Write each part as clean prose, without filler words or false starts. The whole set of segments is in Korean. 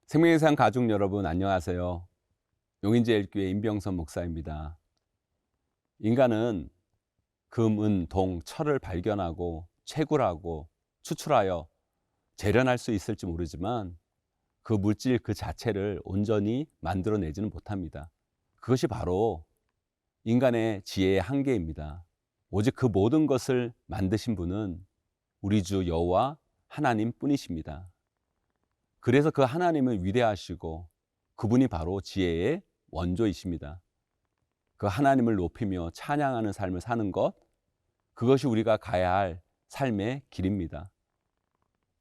생명의 산 가족 여러분 안녕하세요. 용인제일교회 임병선 목사입니다. 인간은 금, 은, 동, 철을 발견하고 채굴하고 추출하여 재련할 수 있을지 모르지만 그 물질 그 자체를 온전히 만들어내지는 못합니다. 그것이 바로 인간의 지혜의 한계입니다. 오직 그 모든 것을 만드신 분은 우리 주 여호와 하나님 뿐이십니다. 그래서 그 하나님은 위대하시고 그분이 바로 지혜의 원조이십니다. 그 하나님을 높이며 찬양하는 삶을 사는 것, 그것이 우리가 가야 할 삶의 길입니다.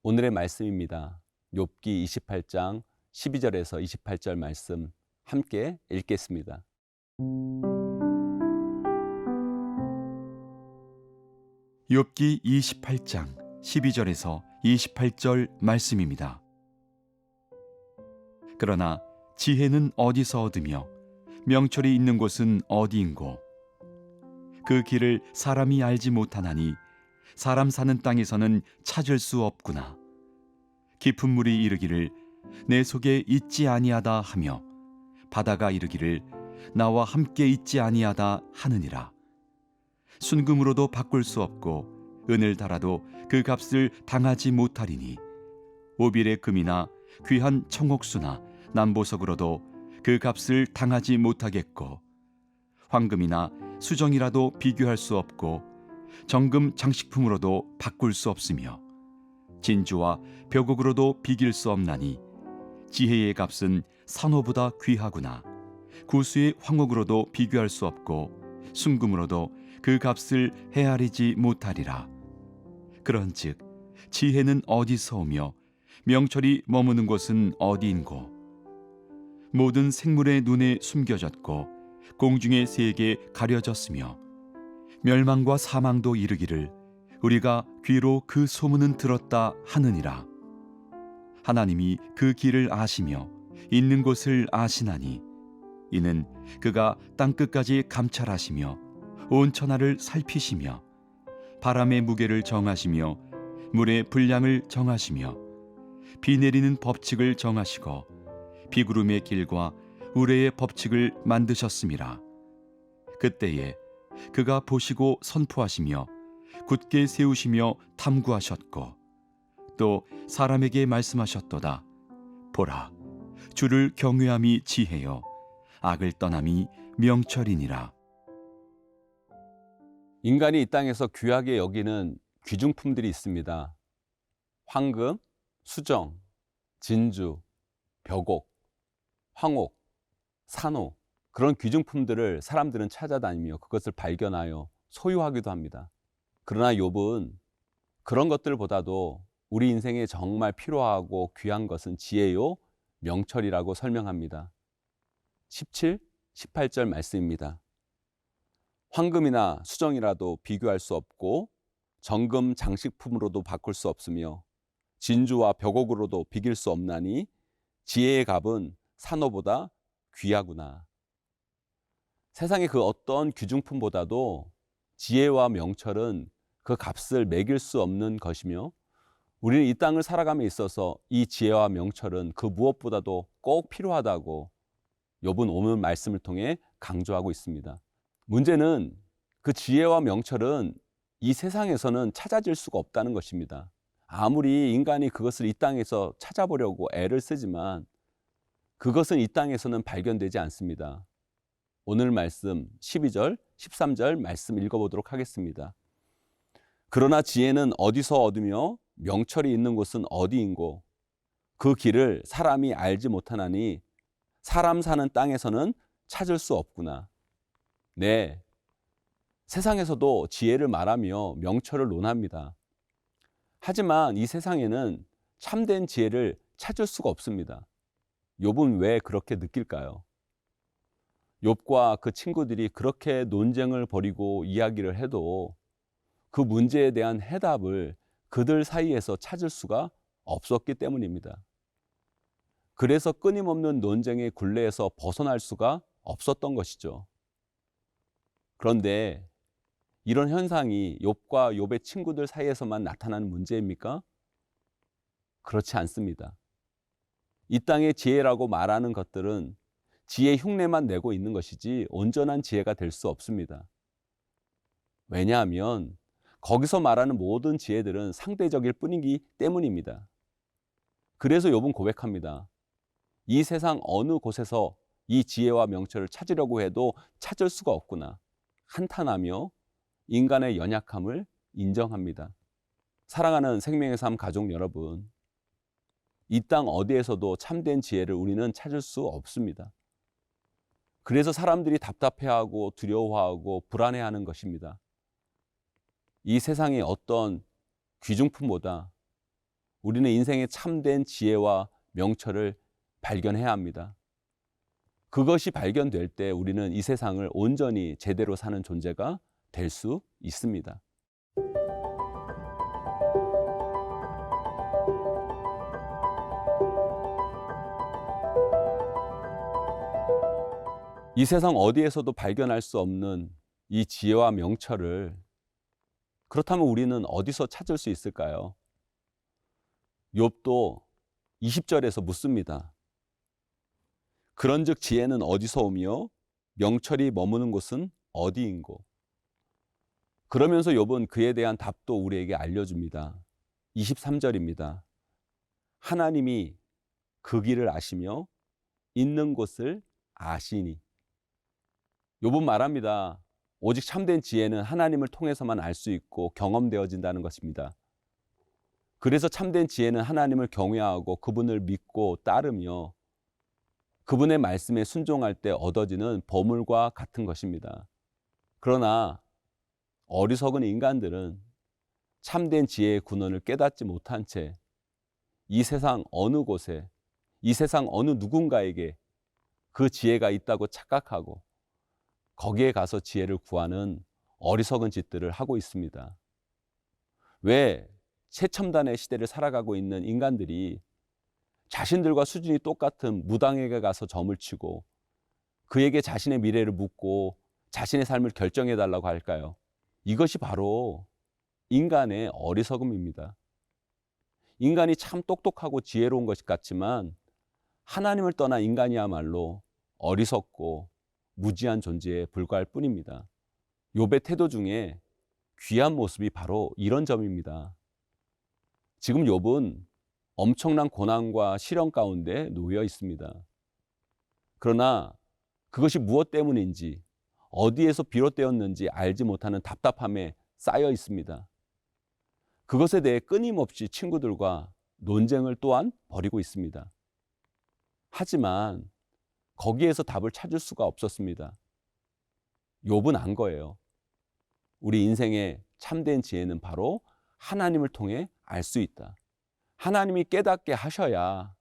오늘의 말씀입니다. 욥기 28장 12절에서 28절 말씀 함께 읽겠습니다. 욥기 28장 12절에서 28절 말씀입니다. 그러나 지혜는 어디서 얻으며 명철이 있는 곳은 어디인고? 그 길을 사람이 알지 못하나니 사람 사는 땅에서는 찾을 수 없구나. 깊은 물이 이르기를 내 속에 있지 아니하다 하며 바다가 이르기를 나와 함께 있지 아니하다 하느니라. 순금으로도 바꿀 수 없고 은을 달아도 그 값을 당하지 못하리니 오빌의 금이나 귀한 청옥수나 남보석으로도 그 값을 당하지 못하겠고 황금이나 수정이라도 비교할 수 없고 정금 장식품으로도 바꿀 수 없으며 진주와 벽옥으로도 비길 수 없나니 지혜의 값은 산호보다 귀하구나. 구수의 황옥으로도 비교할 수 없고 순금으로도 그 값을 헤아리지 못하리라. 그런즉 지혜는 어디서 오며 명철이 머무는 곳은 어디인고? 모든 생물의 눈에 숨겨졌고 공중의 새에게 가려졌으며 멸망과 사망도 이르기를 우리가 귀로 그 소문은 들었다 하느니라. 하나님이 그 길을 아시며 있는 곳을 아시나니 이는 그가 땅끝까지 감찰하시며 온 천하를 살피시며 바람의 무게를 정하시며 물의 분량을 정하시며 비 내리는 법칙을 정하시고 비구름의 길과 우레의 법칙을 만드셨음이라. 그때에 그가 보시고 선포하시며 굳게 세우시며 탐구하셨고 또 사람에게 말씀하셨도다. 보라, 주를 경외함이 지혜요 악을 떠남이 명철이니라. 인간이 이 땅에서 귀하게 여기는 귀중품들이 있습니다. 황금, 수정, 진주, 벽옥, 황옥, 산호, 그런 귀중품들을 사람들은 찾아다니며 그것을 발견하여 소유하기도 합니다. 그러나 욥은 그런 것들보다도 우리 인생에 정말 필요하고 귀한 것은 지혜요 명철이라고 설명합니다. 17, 18절 말씀입니다. 황금이나 수정이라도 비교할 수 없고 정금 장식품으로도 바꿀 수 없으며 진주와 벽옥으로도 비길 수 없나니 지혜의 값은 산호보다 귀하구나. 세상의 그 어떤 귀중품보다도 지혜와 명철은 그 값을 매길 수 없는 것이며 우리는 이 땅을 살아감에 있어서 이 지혜와 명철은 그 무엇보다도 꼭 필요하다고 욥은 오늘 말씀을 통해 강조하고 있습니다. 문제는 그 지혜와 명철은 이 세상에서는 찾아질 수가 없다는 것입니다. 아무리 인간이 그것을 이 땅에서 찾아보려고 애를 쓰지만 그것은 이 땅에서는 발견되지 않습니다. 오늘 말씀 12절, 13절 말씀 읽어보도록 하겠습니다. 그러나 지혜는 어디서 얻으며 명철이 있는 곳은 어디인고? 그 길을 사람이 알지 못하나니 사람 사는 땅에서는 찾을 수 없구나. 네, 세상에서도 지혜를 말하며 명철을 논합니다. 하지만 이 세상에는 참된 지혜를 찾을 수가 없습니다. 욥은 왜 그렇게 느낄까요? 욥과 그 친구들이 그렇게 논쟁을 벌이고 이야기를 해도 그 문제에 대한 해답을 그들 사이에서 찾을 수가 없었기 때문입니다. 그래서 끊임없는 논쟁의 굴레에서 벗어날 수가 없었던 것이죠. 그런데 이런 현상이 욥과 욥의 친구들 사이에서만 나타나는 문제입니까? 그렇지 않습니다. 이 땅의 지혜라고 말하는 것들은 지혜 흉내만 내고 있는 것이지 온전한 지혜가 될 수 없습니다. 왜냐하면 거기서 말하는 모든 지혜들은 상대적일 뿐이기 때문입니다. 그래서 욥은 고백합니다. 이 세상 어느 곳에서 이 지혜와 명철을 찾으려고 해도 찾을 수가 없구나. 한탄하며 인간의 연약함을 인정합니다. 사랑하는 생명의 삶 가족 여러분, 이 땅 어디에서도 참된 지혜를 우리는 찾을 수 없습니다. 그래서 사람들이 답답해하고 두려워하고 불안해하는 것입니다. 이 세상의 어떤 귀중품보다 우리는 인생의 참된 지혜와 명철을 발견해야 합니다. 그것이 발견될 때 우리는 이 세상을 온전히 제대로 사는 존재가 될 수 있습니다. 이 세상 어디에서도 발견할 수 없는 이 지혜와 명철을 그렇다면 우리는 어디서 찾을 수 있을까요? 욥도 20절에서 묻습니다. 그런즉 지혜는 어디서 오며 명철이 머무는 곳은 어디인고? 그러면서 욥은 그에 대한 답도 우리에게 알려줍니다. 23절입니다. 하나님이 그 길을 아시며 있는 곳을 아시니. 욥은 말합니다. 오직 참된 지혜는 하나님을 통해서만 알 수 있고 경험되어진다는 것입니다. 그래서 참된 지혜는 하나님을 경외하고 그분을 믿고 따르며 그분의 말씀에 순종할 때 얻어지는 보물과 같은 것입니다. 그러나 어리석은 인간들은 참된 지혜의 근원을 깨닫지 못한 채 이 세상 어느 곳에, 이 세상 어느 누군가에게 그 지혜가 있다고 착각하고 거기에 가서 지혜를 구하는 어리석은 짓들을 하고 있습니다. 왜 최첨단의 시대를 살아가고 있는 인간들이 자신들과 수준이 똑같은 무당에게 가서 점을 치고 그에게 자신의 미래를 묻고 자신의 삶을 결정해 달라고 할까요? 이것이 바로 인간의 어리석음입니다. 인간이 참 똑똑하고 지혜로운 것 같지만 하나님을 떠난 인간이야말로 어리석고 무지한 존재에 불과할 뿐입니다. 욥의 태도 중에 귀한 모습이 바로 이런 점입니다. 지금 욥은 엄청난 고난과 시련 가운데 놓여 있습니다. 그러나 그것이 무엇 때문인지 어디에서 비롯되었는지 알지 못하는 답답함에 쌓여 있습니다. 그것에 대해 끊임없이 친구들과 논쟁을 또한 벌이고 있습니다. 하지만 거기에서 답을 찾을 수가 없었습니다. 욥은 안 거예요. 우리 인생의 참된 지혜는 바로 하나님을 통해 알 수 있다. 하나님이 깨닫게 하셔야,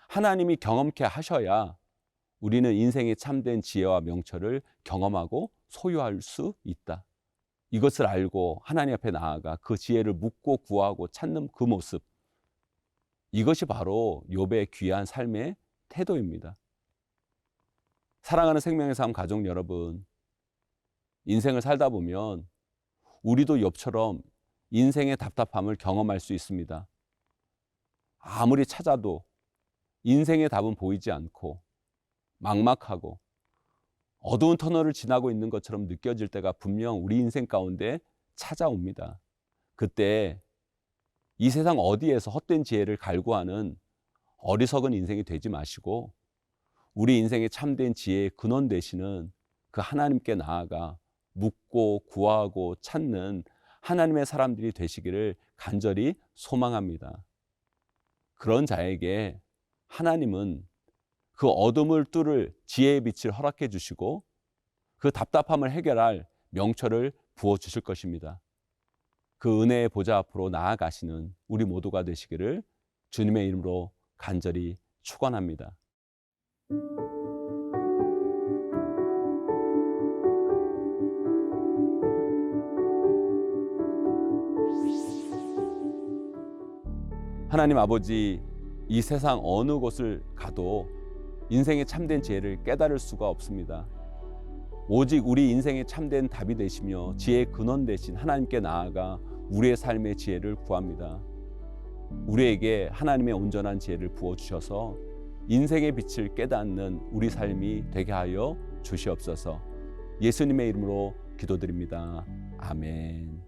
하나님이 경험케 하셔야 우리는 인생의 참된 지혜와 명철을 경험하고 소유할 수 있다. 이것을 알고 하나님 앞에 나아가 그 지혜를 묻고 구하고 찾는 그 모습, 이것이 바로 욥의 귀한 삶의 태도입니다. 사랑하는 생명의 삶 가족 여러분, 인생을 살다 보면 우리도 욥처럼 인생의 답답함을 경험할 수 있습니다. 아무리 찾아도 인생의 답은 보이지 않고 막막하고 어두운 터널을 지나고 있는 것처럼 느껴질 때가 분명 우리 인생 가운데 찾아옵니다. 그때 이 세상 어디에서 헛된 지혜를 갈구하는 어리석은 인생이 되지 마시고 우리 인생의 참된 지혜의 근원 되시는 그 하나님께 나아가 묻고 구하고 찾는 하나님의 사람들이 되시기를 간절히 소망합니다. 그런 자에게 하나님은 그 어둠을 뚫을 지혜의 빛을 허락해 주시고 그 답답함을 해결할 명철을 부어 주실 것입니다. 그 은혜의 보좌 앞으로 나아가시는 우리 모두가 되시기를 주님의 이름으로 간절히 축원합니다. 하나님 아버지, 이 세상 어느 곳을 가도 인생의 참된 지혜를 깨달을 수가 없습니다. 오직 우리 인생의 참된 답이 되시며 지혜의 근원 되신 하나님께 나아가 우리의 삶의 지혜를 구합니다. 우리에게 하나님의 온전한 지혜를 부어주셔서 인생의 빛을 깨닫는 우리 삶이 되게 하여 주시옵소서. 예수님의 이름으로 기도드립니다. 아멘.